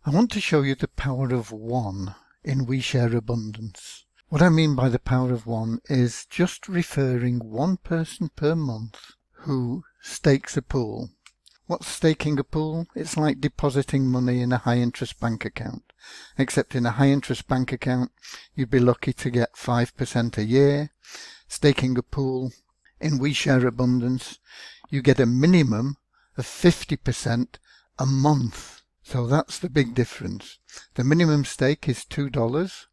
I want to show you the power of one in WeShare Abundance. What I mean by the power of one is just referring one person per month who stakes a pool. What's staking a pool? It's like depositing money in a high interest bank account, except in a high interest bank account you'd be lucky to get 5% a year. Staking a pool in WeShare Abundance, you get a minimum of 50% a month. So that's the big difference. The minimum stake is $2.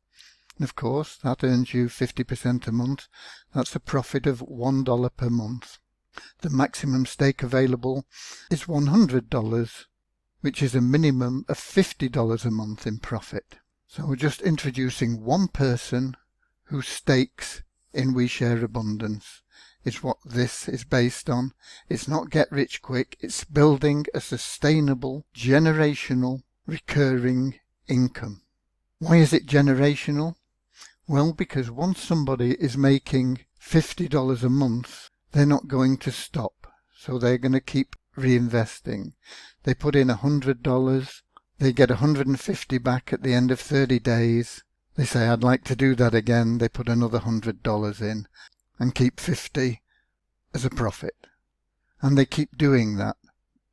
And of course, that earns you 50% a month. That's a profit of $1 per month. The maximum stake available is $100, which is a minimum of $50 a month in profit. So we're just introducing one person who stakes in WeShare Abundance. It's what this is based on. It's not get rich quick. It's building a sustainable, generational, recurring income. Why is it generational? Well, because once somebody is making $50 a month, they're not going to stop. So they're going to keep reinvesting. They put in $100. They get $150 back at the end of 30 days. They say, I'd like to do that again. They put another $100 in and keep 50 as a profit. And they keep doing that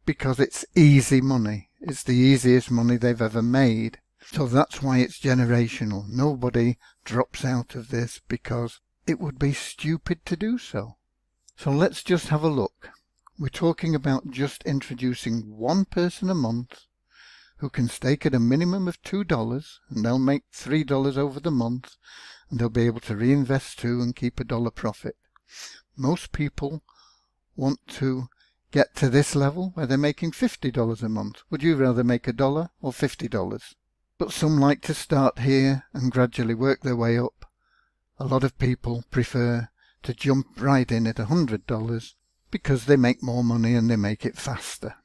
because it's easy money. It's the easiest money they've ever made. So that's why it's generational. Nobody drops out of this because it would be stupid to do so. So let's just have a look. We're talking about just introducing one person a month who can stake at a minimum of $2, and they'll make $3 over the month, and they'll be able to reinvest too and keep $1 profit. Most people want to get to this level where they're making $50 a month. Would you rather make $1 or $50? But some like to start here and gradually work their way up. A lot of people prefer to jump right in at $100 because they make more money and they make it faster.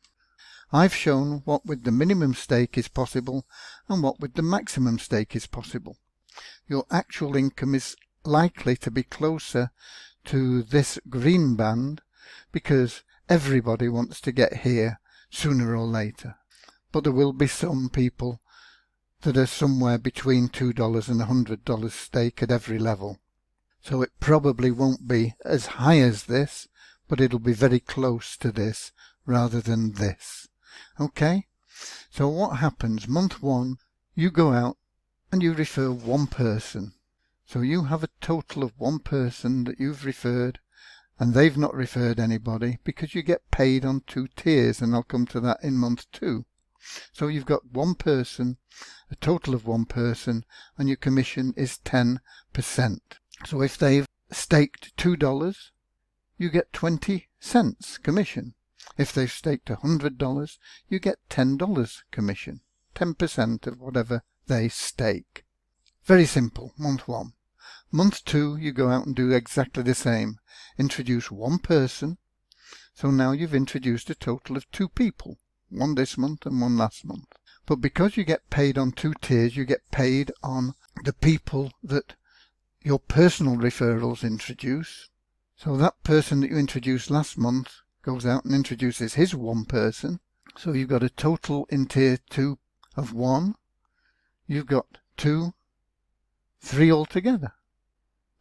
I've shown what with the minimum stake is possible and what with the maximum stake is possible. Your actual income is likely to be closer to this green band because everybody wants to get here sooner or later. But there will be some people that are somewhere between $2 and $100 stake at every level. So it probably won't be as high as this, but it'll be very close to this rather than this. Okay? So what happens? Month one, you go out and you refer one person. So you have a total of one person that you've referred, and they've not referred anybody because you get paid on 2 tiers, and I'll come to that in month 2. So you've got one person, a total of one person, and your commission is 10%. So if they've staked $2, you get 20 cents commission. If they've staked $100, you get $10 commission, 10% of whatever they stake. Very simple, month 1. Month 2, you go out and do exactly the same. Introduce one person. So now you've introduced a total of 2 people, one this month and one last month. But because you get paid on 2 tiers, you get paid on the people that your personal referrals introduce. So that person that you introduced last month goes out and introduces his one person. So you've got a total in tier 2 of 1. You've got 2, 3 altogether.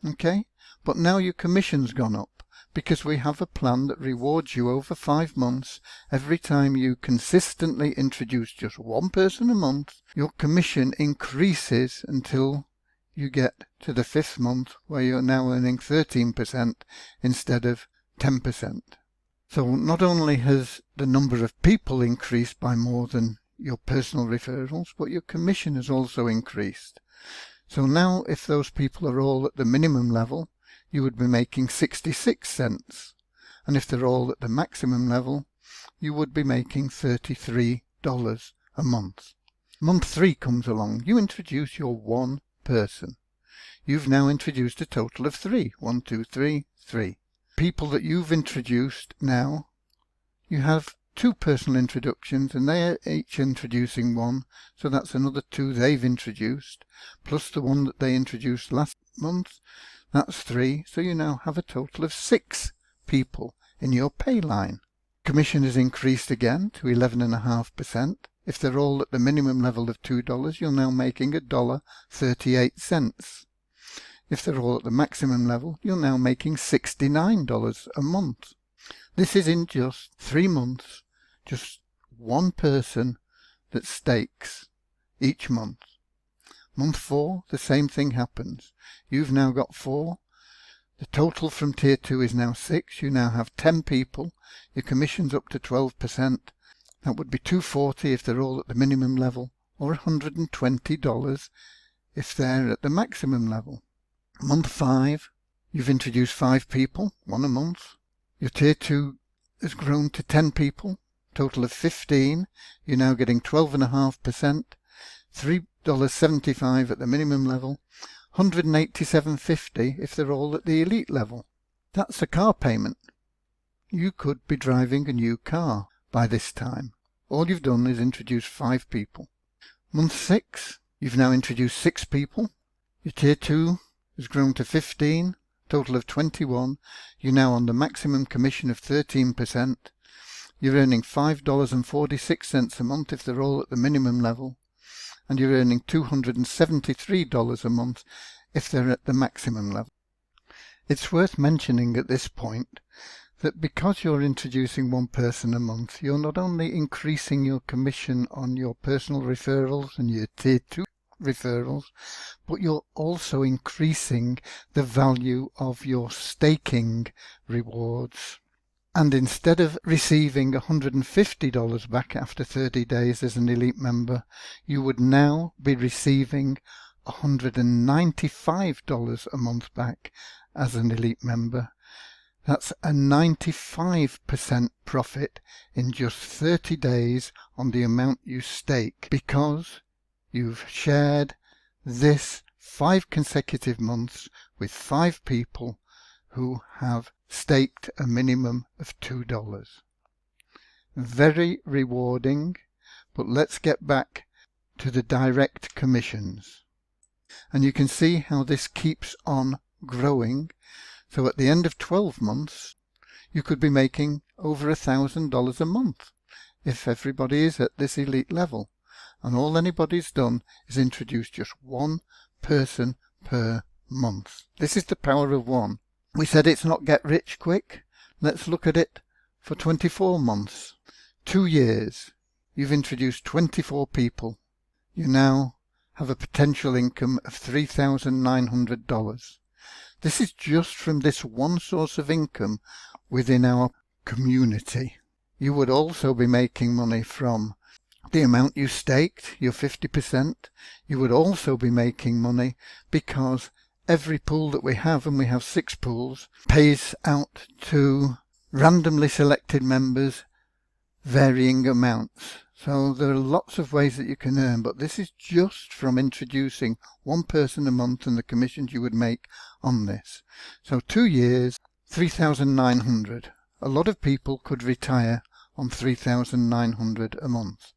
Okay? But now your commission's gone up because we have a plan that rewards you over 5 months. Every time you consistently introduce just one person a month, your commission increases until you get to the 5th month where you're now earning 13% instead of 10%. So not only has the number of people increased by more than your personal referrals, but your commission has also increased. So now if those people are all at the minimum level, you would be making 66 cents. And if they're all at the maximum level, you would be making $33 a month. Month 3 comes along. You introduce your one person. You've now introduced a total of 3. 1, 2, 3, 3. People that you've introduced now, you have 2 personal introductions and they are each introducing 1, so that's another 2 they've introduced, plus the one that they introduced last month, that's 3, so you now have a total of 6 people in your pay line. Commission is increased again to 11.5%. If they're all at the minimum level of $2, you're now making $1.38. If they're all at the maximum level, you're now making $69 a month. This is in just 3 months, just one person that stakes each month. Month 4, the same thing happens. You've now got 4. The total from tier 2 is now 6. You now have 10 people. Your commission's up to 12%. That would be $240 if they're all at the minimum level, or $120 if they're at the maximum level. Month 5, you've introduced 5 people, 1 a month. Your tier 2 has grown to 10 people, total of 15. You're now getting 12.5%, $3.75 at the minimum level, $187.50 if they're all at the elite level. That's a car payment. You could be driving a new car by this time. All you've done is introduce 5 people. Month 6, you've now introduced 6 people. Your tier 2 has grown to 15, total of 21. You're now on the maximum commission of 13%. You're earning $5.46 a month if they're all at the minimum level, and you're earning $273 a month if they're at the maximum level. It's worth mentioning at this point that because you're introducing 1 person a month, you're not only increasing your commission on your personal referrals and your tier 2 referrals, but you're also increasing the value of your staking rewards. And instead of receiving $150 back after 30 days as an elite member, you would now be receiving $195 a month back as an elite member. That's a 95% profit in just 30 days on the amount you stake, because you've shared this 5 consecutive months with 5 people who have staked a minimum of $2. Very rewarding, but let's get back to the direct commissions. And you can see how this keeps on growing. So at the end of 12 months, you could be making over $1,000 a month if everybody is at this elite level. And all anybody's done is introduce just 1 person per month. This is the power of 1. We said it's not get rich quick. Let's look at it for 24 months. 2 years. You've introduced 24 people. You now have a potential income of $3,900. This is just from this one source of income within our community. You would also be making money from the amount you staked, your 50%. You would also be making money because every pool that we have, and we have 6 pools, pays out to randomly selected members varying amounts. So there are lots of ways that you can earn, but this is just from introducing 1 person a month and the commissions you would make on this. So 2 years, $3,900. A lot of people could retire on $3,900 a month.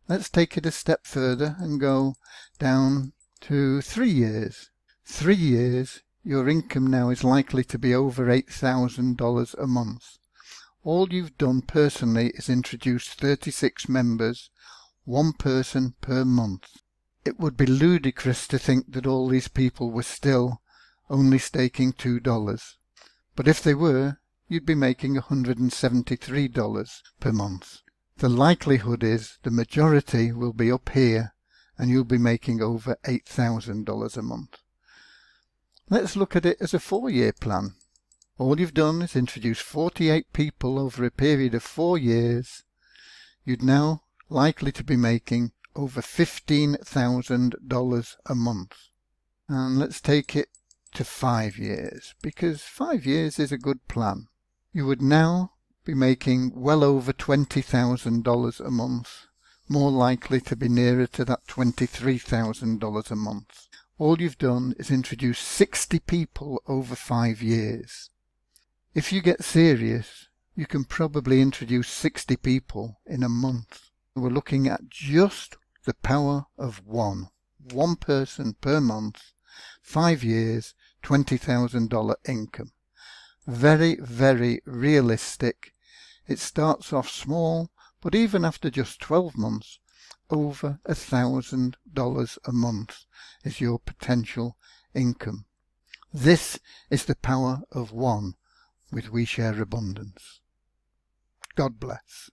Let's take it a step further and go down to 3 years. 3 years, your income now is likely to be over $8,000 a month. All you've done personally is introduce 36 members, 1 person per month. It would be ludicrous to think that all these people were still only staking $2. But if they were, you'd be making $173 per month. The likelihood is the majority will be up here and you'll be making over $8,000 a month. Let's look at it as a 4-year plan. All you've done is introduce 48 people over a period of 4 years. You'd now likely to be making over $15,000 a month. And let's take it to 5 years, because 5 years is a good plan. You would now be making well over $20,000 a month, more likely to be nearer to that $23,000 a month. All you've done is introduce 60 people over 5 years. If you get serious, you can probably introduce 60 people in a month. We're looking at just the power of 1 person per month, 5 years, $20,000 income. Very, very realistic. It starts off small, but even after just 12 months, over $1,000 a month is your potential income. This is the power of one with We Share Abundance. God bless.